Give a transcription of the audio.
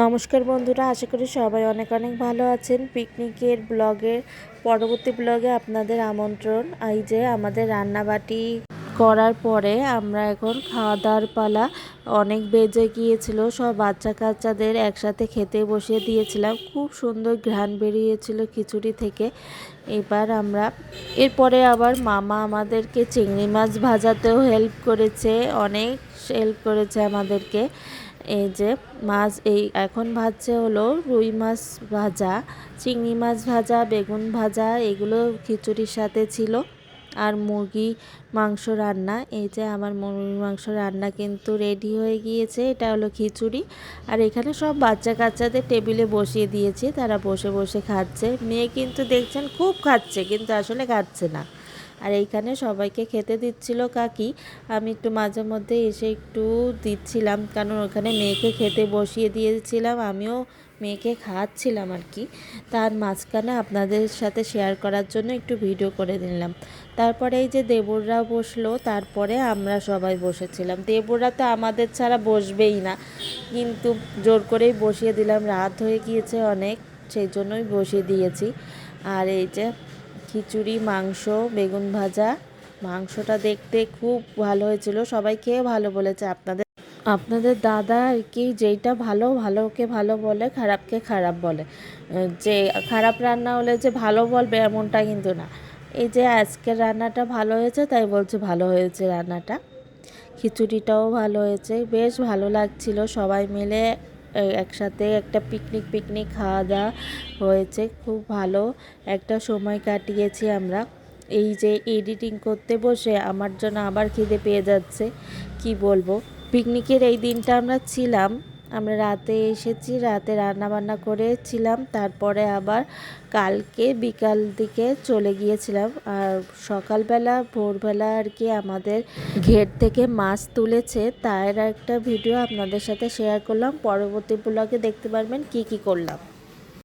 নমস্কার বন্ধুরা, আশা করি সবাই অনেক অনেক ভালো আছেন। পিকনিকের ব্লগের পরবর্তী ব্লগে আপনাদের আমন্ত্রণ। এই যে আমাদের রান্নাবাটি করার পরে আমরা এখন খাওয়া দাওয়ার পালা। অনেক বেজে গিয়েছিল, সব বাচ্চা কাচ্চাদের একসাথে খেতে বসিয়ে দিয়েছিলাম। খুব সুন্দর ঘ্রাণ বেরিয়েছিল খিচুড়ি থেকে। এরপরে আবার মামা আমাদেরকে চিংড়ি মাছ ভাজাতেও হেল্প করেছে, অনেক হেল্প করেছে আমাদেরকে। এই যে মাছ এখন ভাজছে হলো রুই মাছ ভাজা, চিংড়ি মাছ ভাজা, বেগুন ভাজা, এগুলো খিচুড়ির সাথে ছিল। আর মুরগি মাংস রান্না। এই যে আমার মুরগি মাংস রান্না কিন্তু রেডি হয়ে গিয়েছে। এটা হলো খিচুড়ি। আর এখানে সব বাচ্চা কাচ্চাদের টেবিলে বসিয়ে দিয়েছি, তারা বসে বসে খাচ্ছে। মেয়ে কিন্তু দেখছেন খুব খাচ্ছে, কিন্তু আসলে খাচ্ছে না। আর এইখানে সবাইকে খেতে দিচ্ছিল কাকি। আমি একটু মাঝে মধ্যে এসে একটু দিচ্ছিলাম, কারণ ওখানে মেয়েকে খেতে বসিয়ে দিয়েছিলাম, আমিও মেয়েকে খাওয়াচ্ছিলাম আর কি। তার মাঝখানে আপনাদের সাথে শেয়ার করার জন্য একটু ভিডিও করে দিলাম। তারপরে এই যে দেবররা বসলো, তারপরে আমরা সবাই বসেছিলাম। দেবররা তো আমাদের ছাড়া বসবেই না, কিন্তু জোর করেই বসিয়ে দিলাম। রাত হয়ে গিয়েছে অনেক, সেই জন্যই বসিয়ে দিয়েছি। আর এই যে খিচুড়ি, মাংস, বেগুন ভাজা। মাংসটা দেখতে খুব ভালো হয়েছিল, সবাই খেয়ে ভালো বলেছে। আপনাদের দাদা আর কি, যেইটা ভালোকে ভালো বলে, খারাপকে খারাপ বলে। যে খারাপ রান্না হলে যে ভালো বলবে এমনটা কিন্তু না। এই যে আজকের রান্নাটা ভালো হয়েছে তাই বলছে ভালো হয়েছে রান্নাটা। খিচুড়িটাও ভালো হয়েছে, বেশ ভালো লাগছিল। সবাই মিলে একসাথে একটা পিকনিক খাওয়া দাওয়া হয়েছে, খুব ভালো একটা সময় কাটিয়েছি আমরা। এই যে এডিটিং করতে বসে আমার জন্য আবার খিদে পেয়ে যাচ্ছে, কি বলবো। পিকনিকের এই দিনটা আমরা রাতে এসেছি, রাতে রান্না বান্না করেছিলাম। তারপরে আবার কালকে বিকাল দিকে চলে গিয়েছিলাম। আর সকালবেলা ভোরবেলা আর কি আমাদের ঘের থেকে মাছ তুলেছে, তার একটা ভিডিও আপনাদের সাথে শেয়ার করলাম। পরবর্তী ব্লগে দেখতে পারবেন কি করলাম।